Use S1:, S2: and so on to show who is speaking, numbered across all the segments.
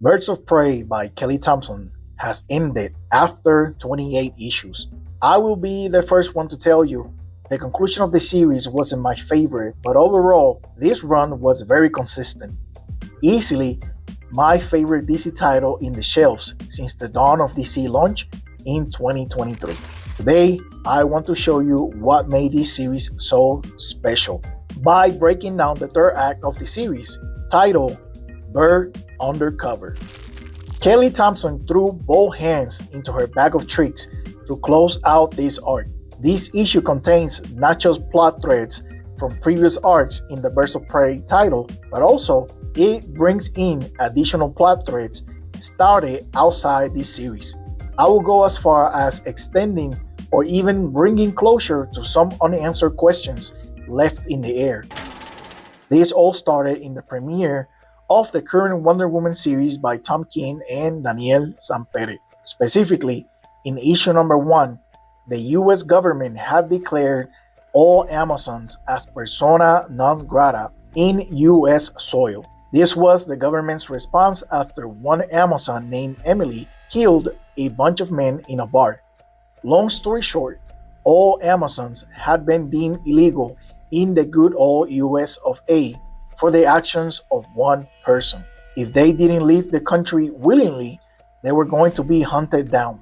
S1: Birds of Prey by Kelly Thompson has ended after 28 issues. I will be the first one to tell you, the conclusion of the series wasn't my favorite, but overall, this run was very consistent. Easily, my favorite DC title in the shelves since the dawn of DC launch in 2023. Today, I want to show you what made this series so special by breaking down the third act of the series, titled Bird Undercover. Kelly Thompson threw both hands into her bag of tricks to close out this arc. This issue contains not just plot threads from previous arcs in the Birds of Prey title, but also it brings in additional plot threads started outside this series. I will go as far as extending or even bringing closure to some unanswered questions left in the air. This all started in the premiere of the current Wonder Woman series by Tom King and Daniel Sampere. Specifically, in issue number 1, the US government had declared all Amazons as persona non grata in US soil. This was the government's response after one Amazon named Emily killed a bunch of men in a bar. Long story short, all Amazons had been deemed illegal in the good old US of A for the actions of one person. If they didn't leave the country willingly, they were going to be hunted down.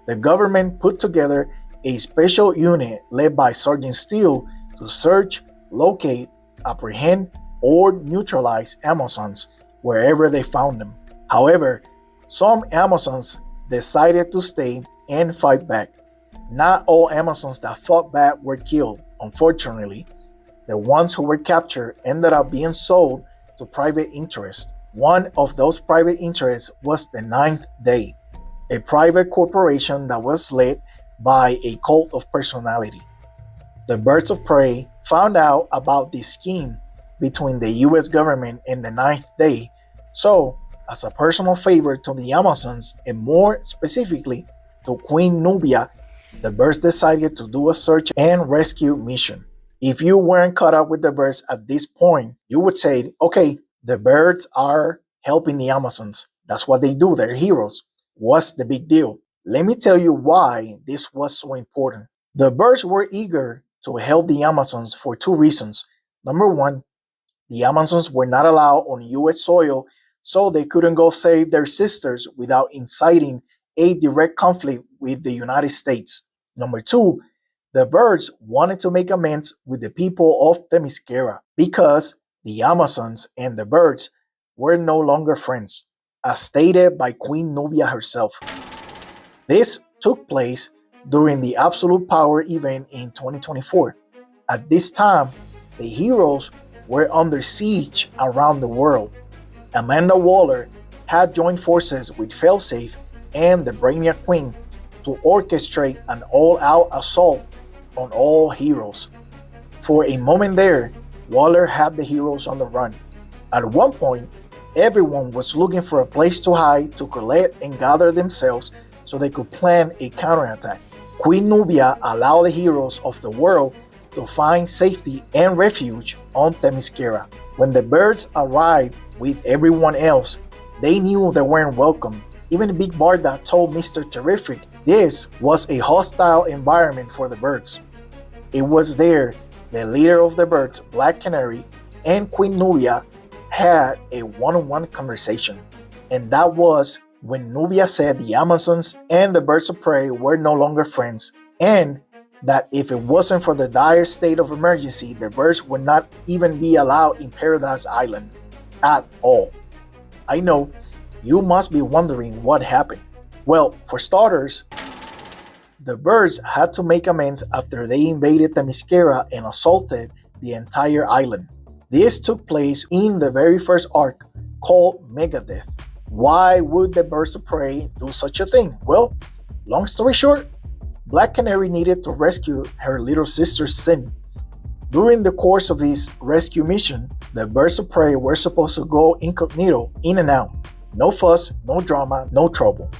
S1: The government put together a special unit led by Sergeant Steele to search, locate, apprehend, or neutralize Amazons wherever they found them. However, some Amazons decided to stay and fight back. Not all Amazons that fought back were killed, unfortunately. The ones who were captured ended up being sold to private interests. One of those private interests was the Ninth Day, a private corporation that was led by a cult of personality. The Birds of Prey found out about this scheme between the US government and the Ninth Day, so as a personal favor to the Amazons, and more specifically to Queen Nubia, the Birds decided to do a search and rescue mission. If you weren't caught up with the Birds at this point, you would say, okay, the Birds are helping the Amazons. That's what they do, they're heroes. What's the big deal? Let me tell you why this was so important. The Birds were eager to help the Amazons for two reasons. Number one, the Amazons were not allowed on US soil, so they couldn't go save their sisters without inciting a direct conflict with the United States. Number two, the Birds wanted to make amends with the people of Themyscira because the Amazons and the Birds were no longer friends, as stated by Queen Nubia herself. This took place during the Absolute Power event in 2024. At this time, the heroes were under siege around the world. Amanda Waller had joined forces with Failsafe and the Brainiac Queen to orchestrate an all-out assault on all heroes. For a moment there, Waller had the heroes on the run. At one point, everyone was looking for a place to hide, to collect and gather themselves so they could plan a counterattack. Queen Nubia allowed the heroes of the world to find safety and refuge on Themyscira. When the Birds arrived with everyone else, they knew they weren't welcome. Even Big Barda told Mr. Terrific this was a hostile environment for the Birds. It was there the leader of the Birds, Black Canary, and Queen Nubia had a one-on-one conversation. And that was when Nubia said the Amazons and the Birds of Prey were no longer friends, and that if it wasn't for the dire state of emergency, the Birds would not even be allowed in Paradise Island at all. I know, you must be wondering what happened. Well, for starters, the Birds had to make amends after they invaded Themyscira and assaulted the entire island. This took place in the very first arc called Megadeath. Why would the Birds of Prey do such a thing? Well, long story short, Black Canary needed to rescue her little sister Sin. During the course of this rescue mission, the Birds of Prey were supposed to go incognito, in and out. No fuss, no drama, no trouble.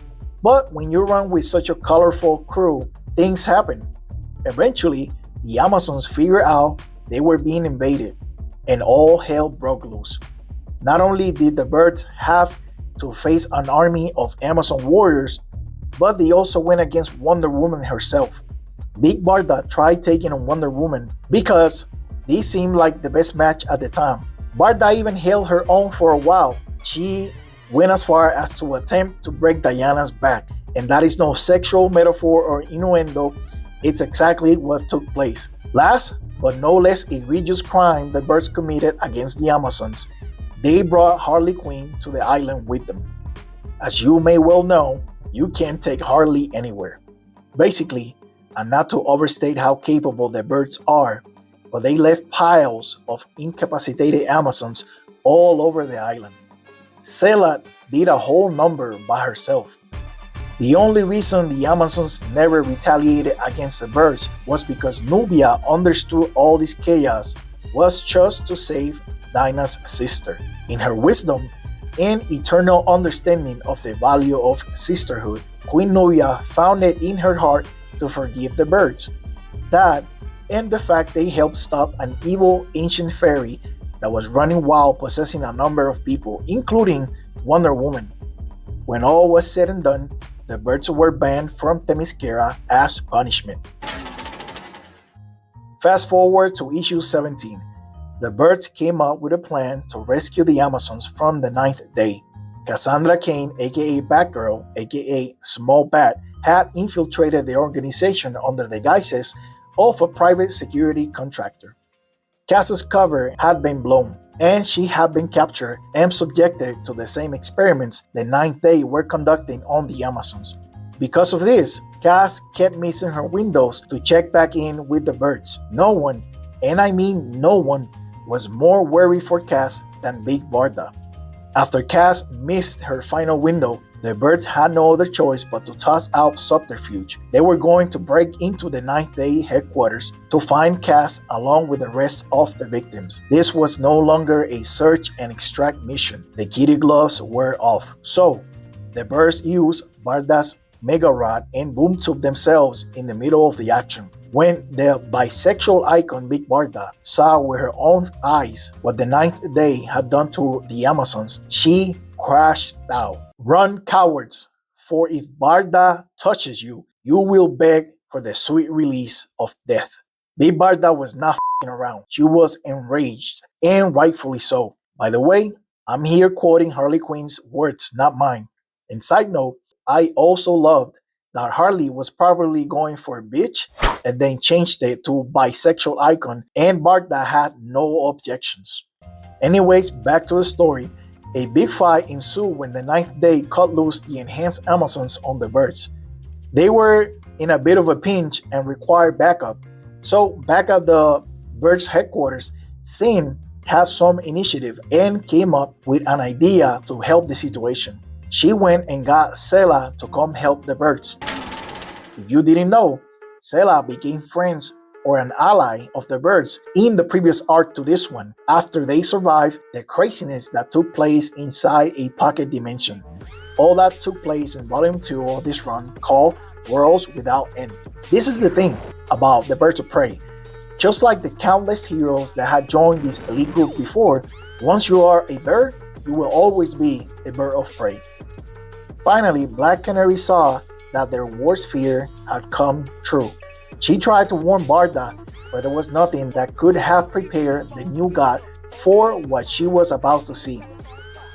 S1: But when you run with such a colorful crew, things happen. Eventually, the Amazons figured out they were being invaded, and all hell broke loose. Not only did the Birds have to face an army of Amazon warriors, but they also went against Wonder Woman herself. Big Barda tried taking on Wonder Woman because these seemed like the best match at the time. Barda even held her own for a while. She went as far as to attempt to break Diana's back, and that is no sexual metaphor or innuendo, it's exactly what took place. Last but no less egregious crime the birds committed against the Amazons, they brought Harley Quinn to the island with them. As you may well know, you can't take Harley anywhere. Basically, and not to overstate how capable the birds are, but they left piles of incapacitated Amazons all over the island. Sela did a whole number by herself. The only reason the Amazons never retaliated against the birds was because Nubia understood all this chaos was just to save Dinah's sister. In her wisdom and eternal understanding of the value of sisterhood, Queen Nubia found it in her heart to forgive the birds. That and the fact they helped stop an evil ancient fairy that was running wild, possessing a number of people, including Wonder Woman. When all was said and done, the birds were banned from Themyscira as punishment. Fast forward to issue 17. The birds came up with a plan to rescue the Amazons from the ninth day. Cassandra Cain, aka Batgirl, aka Small Bat, had infiltrated the organization under the guises of a private security contractor. Cass's cover had been blown, and she had been captured and subjected to the same experiments the ninth day were conducting on the Amazons. Because of this, Cass kept missing her windows to check back in with the birds. No one, and I mean no one, was more worried for Cass than Big Barda. After Cass missed her final window, the birds had no other choice but to toss out subterfuge. They were going to break into the ninth day headquarters to find Cass along with the rest of the victims. This was no longer a search and extract mission. The kitty gloves were off. So, the birds used Barda's mega rod and boom tube themselves in the middle of the action. When the bisexual icon Big Barda saw with her own eyes what the ninth day had done to the Amazons, she crashed out. Run, cowards, for if Barda touches you, you will beg for the sweet release of death. Big Barda was not f***ing around. She was enraged, and rightfully so. By the way, I'm here quoting Harley Quinn's words, not mine. And side note, I also loved that Harley was probably going for bitch and then changed it to bisexual icon, and Barda had no objections. Anyways, back to the story. A big fight ensued when the ninth day cut loose the enhanced Amazons on the birds. They were in a bit of a pinch and required backup. So back at the birds' headquarters, Sin had some initiative and came up with an idea to help the situation. She went and got Sela to come help the birds. If you didn't know, Sela became friends or an ally of the birds in the previous arc to this one, after they survived the craziness that took place inside a pocket dimension. All that took place in volume 2 of this run, called Worlds Without End. This is the thing about the Birds of Prey. Just like the countless heroes that had joined this elite group before, once you are a bird, you will always be a bird of prey. Finally, Black Canary saw that their worst fear had come true. She tried to warn Barda, but there was nothing that could have prepared the new god for what she was about to see.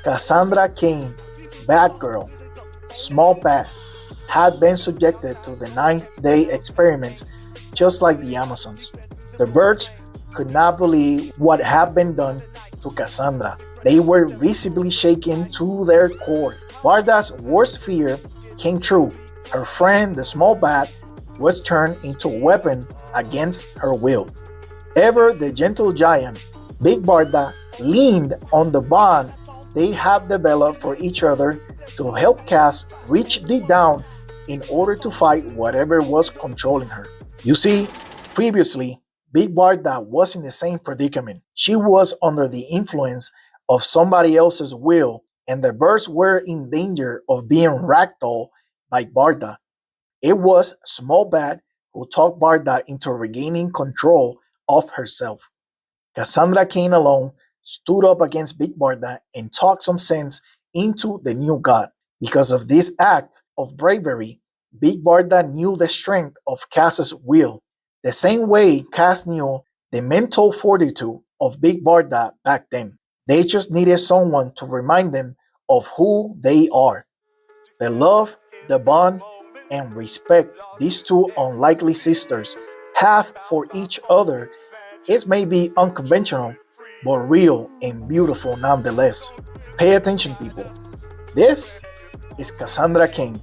S1: Cassandra Cain, Batgirl, Small Bat, had been subjected to the ninth day experiments just like the Amazons. The birds could not believe what had been done to Cassandra. They were visibly shaken to their core. Barda's worst fear came true. Her friend, the Small Bat, was turned into a weapon against her will. Ever the gentle giant, Big Barda leaned on the bond they had developed for each other to help Cass reach deep down in order to fight whatever was controlling her. You see, previously, Big Barda was in the same predicament. She was under the influence of somebody else's will, and the birds were in danger of being ragdolled by Barda. It was Small Bat who talked Barda into regaining control of herself. Cassandra Cain alone stood up against Big Barda and talked some sense into the new god. Because of this act of bravery, Big Barda knew the strength of Cass's will, the same way Cass knew the mental fortitude of Big Barda back then. They just needed someone to remind them of who they are. The love, the bond, and respect these two unlikely sisters have for each other is maybe unconventional, but real and beautiful nonetheless. Pay attention, people. This is Cassandra Cain,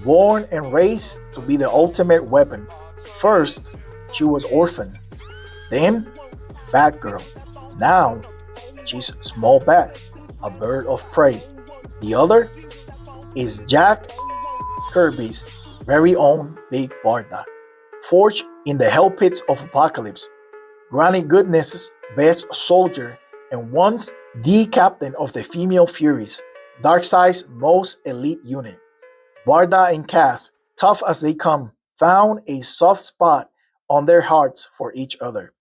S1: born and raised to be the ultimate weapon. First, she was orphaned, then Batgirl. Now, she's Small Bat, a bird of prey. The other is Jack Kirby's very own Big Barda, forged in the hell pits of Apocalypse, Granny Goodness's best soldier, and once the captain of the Female Furies, Darkseid's most elite unit. Barda and Cass, tough as they come, found a soft spot on their hearts for each other.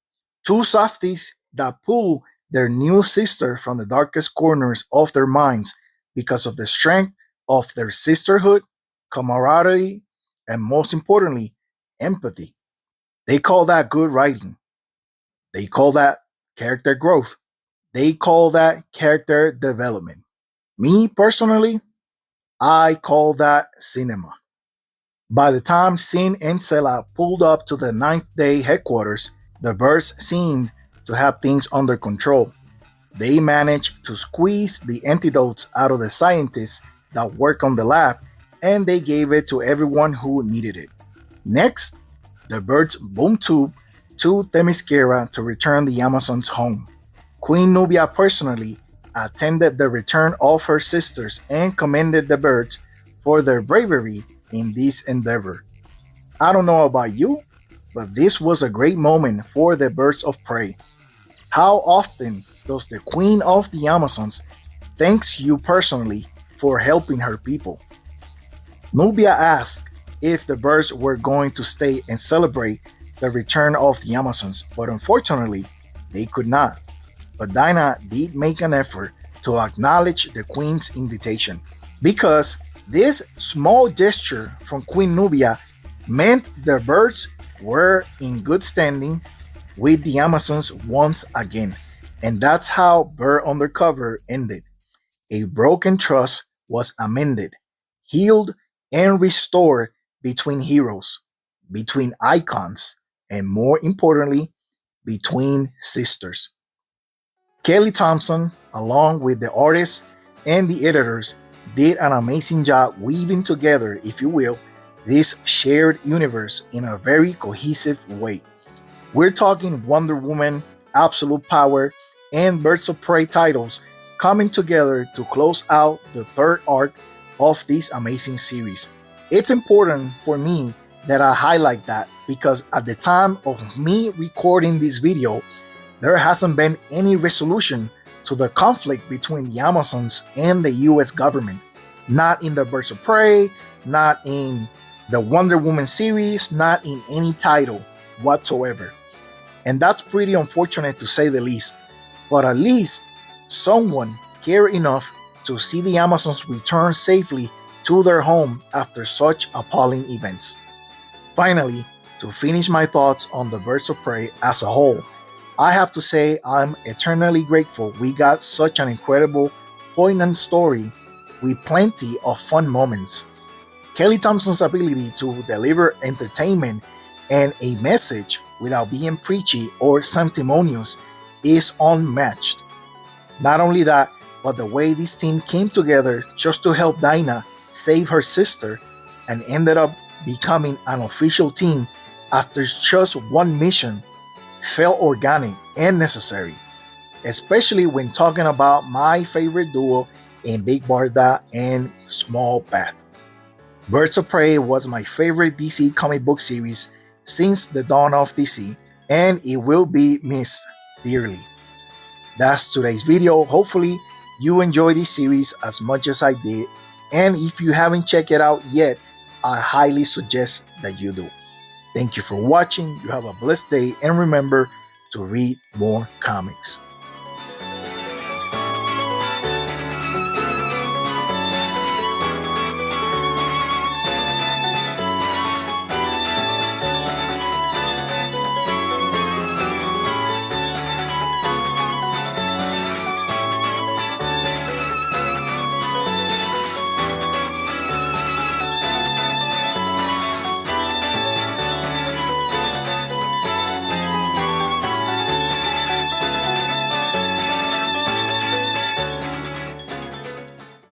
S1: Two softies that pull their new sister from the darkest corners of their minds because of the strength of their sisterhood, camaraderie, and most importantly, empathy. They call that good writing. They call that character growth. They call that character development. Me personally, I call that cinema. By the time Sin and Sela pulled up to the Ninth Day headquarters, the birds seemed to have things under control. They managed to squeeze the antidotes out of the scientists that work on the lab, and they gave it to everyone who needed it. Next, the birds boom tube to Themyscira to return the Amazons home. Queen Nubia personally attended the return of her sisters and commended the birds for their bravery in this endeavor. I don't know about you, but this was a great moment for the birds of prey. How often does the Queen of the Amazons thanks you personally for helping her people? Nubia asked if the birds were going to stay and celebrate the return of the Amazons, but unfortunately, they could not. But Dinah did make an effort to acknowledge the Queen's invitation, because this small gesture from Queen Nubia meant the birds were in good standing with the Amazons once again. And that's how Bird Undercover ended. A broken trust was amended, healed, and restored between heroes, between icons, and more importantly, between sisters. Kelly Thompson, along with the artists and the editors, did an amazing job weaving together, if you will, this shared universe in a very cohesive way. We're talking Wonder Woman, Absolute Power, and Birds of Prey titles coming together to close out the third arc of this amazing series. It's important for me that I highlight that because at the time of me recording this video, there hasn't been any resolution to the conflict between the Amazons and the US government. Not in the Birds of Prey, not in the Wonder Woman series, not in any title whatsoever. And that's pretty unfortunate to say the least. But at least someone cared enough to see the Amazons return safely to their home after such appalling events. Finally, to finish my thoughts on the Birds of Prey as a whole, I have to say I'm eternally grateful we got such an incredible, poignant story with plenty of fun moments. Kelly Thompson's ability to deliver entertainment and a message without being preachy or sanctimonious is unmatched. Not only that, but the way this team came together just to help Dinah save her sister and ended up becoming an official team after just one mission felt organic and necessary, especially when talking about my favorite duo in Big Barda and Small Bat. Birds of Prey was my favorite DC comic book series since the dawn of DC, and it will be missed dearly. That's today's video. Hopefully you enjoy this series as much as I did, and if you haven't checked it out yet, I highly suggest that you do. Thank you for watching. You have a blessed day, and remember to read more comics.